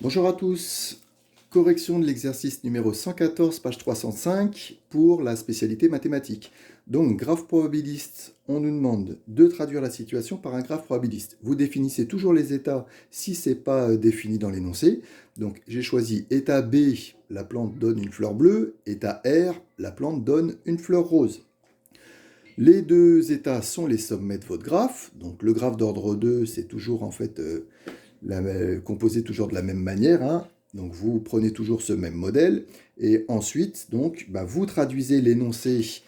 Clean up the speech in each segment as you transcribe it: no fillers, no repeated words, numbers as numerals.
Bonjour à tous, correction de l'exercice numéro 114, page 305, pour la spécialité mathématique. Donc, graphe probabiliste, on nous demande de traduire la situation par un graphe probabiliste. Vous définissez toujours les états si ce n'est pas défini dans l'énoncé. Donc, j'ai choisi état B, la plante donne une fleur bleue, état R, la plante donne une fleur rose. Les deux états sont les sommets de votre graphe. Donc, le graphe d'ordre 2, c'est toujours en fait composé toujours de la même manière, hein. Donc vous prenez toujours ce même modèle et ensuite donc vous traduisez l'énoncé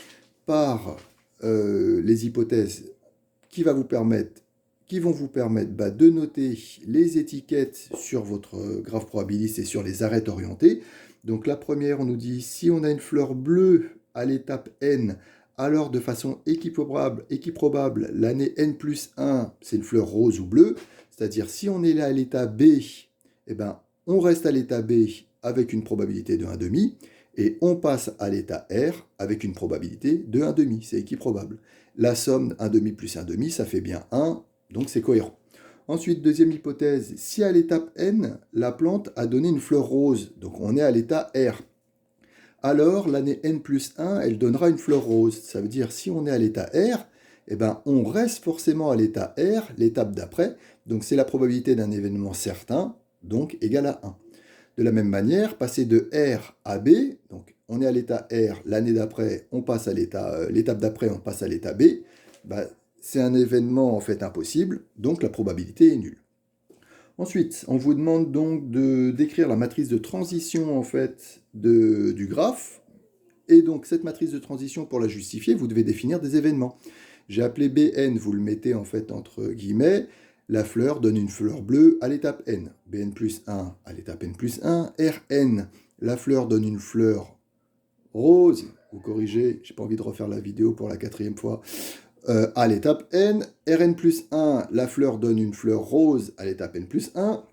par les hypothèses qui vont vous permettre de noter les étiquettes sur votre graphe probabiliste et sur les arêtes orientées. Donc la première, on nous dit si on a une fleur bleue à l'étape n, alors de façon équiprobable, l'année n plus 1, c'est une fleur rose ou bleue. C'est-à-dire, si on est là à l'état B, on reste à l'état B avec une probabilité de 1,5, et on passe à l'état R avec une probabilité de 1,5. C'est équiprobable. La somme 1,5 plus 1,5, ça fait bien 1, donc c'est cohérent. Ensuite, deuxième hypothèse, si à l'étape N, la plante a donné une fleur rose, donc on est à l'état R, alors l'année N plus 1, elle donnera une fleur rose. Ça veut dire, si on est à l'état R, on reste forcément à l'état R, l'étape d'après, donc c'est la probabilité d'un événement certain, donc égale à 1. De la même manière, passer de R à B, donc on est à l'état R, l'année d'après, on passe à l'étape d'après, on passe à l'état B, c'est un événement en fait impossible, donc la probabilité est nulle. Ensuite, on vous demande donc de décrire la matrice de transition en fait du graphe, et donc cette matrice de transition, pour la justifier, vous devez définir des événements. J'ai appelé Bn, vous le mettez en fait entre guillemets, la fleur donne une fleur bleue à l'étape n. Bn plus 1 à l'étape n plus 1. Rn, la fleur donne une fleur rose. Vous corrigez, j'ai pas envie de refaire la vidéo pour la 4e fois. À l'étape n. Rn plus 1, la fleur donne une fleur rose à l'étape n plus 1.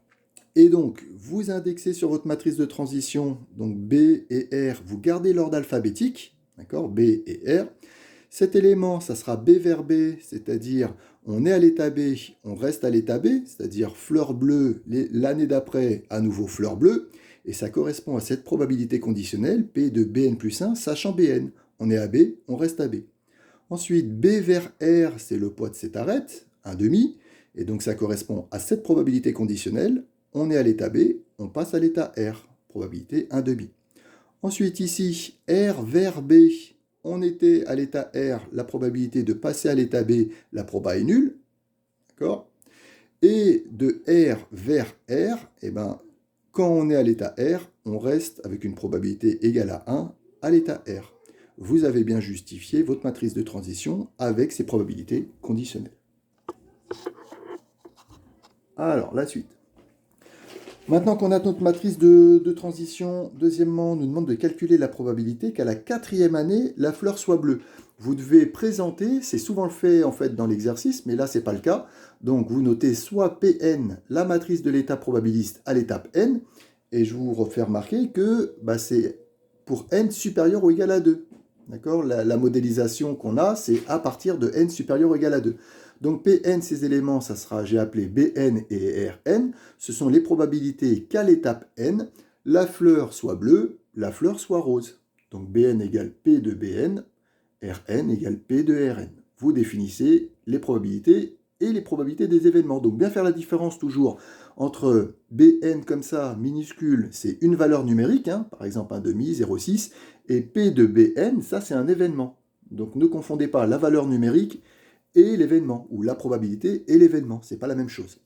Et donc, vous indexez sur votre matrice de transition, donc B et R, vous gardez l'ordre alphabétique, d'accord, B et R. Cet élément, ça sera B vers B, c'est-à-dire on est à l'état B, on reste à l'état B, c'est-à-dire fleur bleue, l'année d'après, à nouveau fleur bleue, et ça correspond à cette probabilité conditionnelle, P de Bn plus 1, sachant Bn. On est à B, on reste à B. Ensuite, B vers R, c'est le poids de cette arête, 1,5, et donc ça correspond à cette probabilité conditionnelle. On est à l'état B, on passe à l'état R, probabilité 1,5. Ensuite ici, R vers B, on était à l'état R, la probabilité de passer à l'état B, la proba est nulle, d'accord? Et de R vers R, quand on est à l'état R, on reste avec une probabilité égale à 1 à l'état R. Vous avez bien justifié votre matrice de transition avec ces probabilités conditionnelles. Alors, la suite. Maintenant qu'on a notre matrice de transition, deuxièmement, on nous demande de calculer la probabilité qu'à la 4e année, la fleur soit bleue. Vous devez présenter, c'est souvent le fait en fait dans l'exercice, mais là c'est pas le cas. Donc vous notez soit Pn, la matrice de l'état probabiliste à l'étape n, et je vous refais remarquer que c'est pour n supérieur ou égal à 2. D'accord, la modélisation qu'on a, c'est à partir de n supérieur ou égal à 2. Donc Pn, ces éléments, ça sera, j'ai appelé Bn et Rn. Ce sont les probabilités qu'à l'étape n, la fleur soit bleue, la fleur soit rose. Donc Bn égale P de Bn, Rn égale P de Rn. Vous définissez les probabilités et les probabilités des événements. Donc bien faire la différence toujours entre Bn comme ça, minuscule, c'est une valeur numérique, hein, par exemple 1,5, 0,6, et P de Bn, ça c'est un événement. Donc ne confondez pas la valeur numérique et l'événement, ou la probabilité et l'événement, c'est pas la même chose.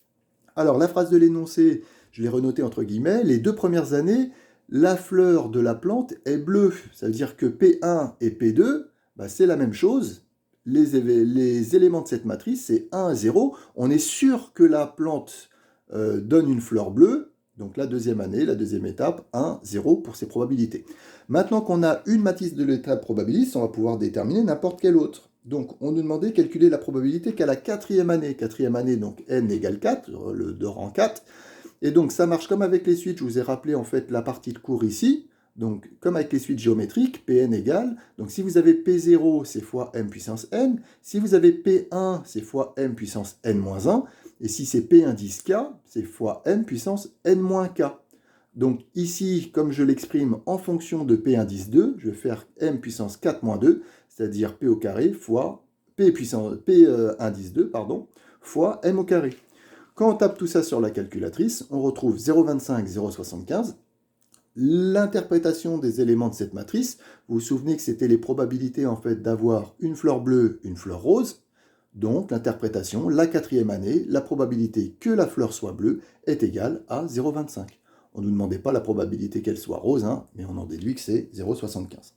Alors la phrase de l'énoncé, je l'ai renotée entre guillemets, les 2 premières années, la fleur de la plante est bleue. Ça veut dire que P1 et P2, c'est la même chose. Les éléments de cette matrice, c'est 1, 0. On est sûr que la plante donne une fleur bleue. Donc la 2e année, la 2e étape, 1, 0 pour ces probabilités. Maintenant qu'on a une matrice de l'état probabiliste, on va pouvoir déterminer n'importe quelle autre. Donc on nous demandait de calculer la probabilité qu'à la 4e année. 4e année, donc n égale 4, le de rang 4. Et donc ça marche comme avec les suites, je vous ai rappelé en fait la partie de cours ici. Donc comme avec les suites géométriques, Pn égale, donc si vous avez P0, c'est fois m puissance n. Si vous avez P1, c'est fois m puissance n-1. Et si c'est P indice k, c'est fois m puissance n-k. Donc ici, comme je l'exprime en fonction de P indice 2, je vais faire M puissance 4 moins 2, c'est-à-dire P au carré fois P indice 2, fois M au carré. Quand on tape tout ça sur la calculatrice, on retrouve 0,25, 0,75. L'interprétation des éléments de cette matrice, vous vous souvenez que c'était les probabilités en fait d'avoir une fleur bleue, une fleur rose. Donc l'interprétation, la quatrième année, la probabilité que la fleur soit bleue est égale à 0,25. On ne nous demandait pas la probabilité qu'elle soit rose, mais on en déduit que c'est 0,75.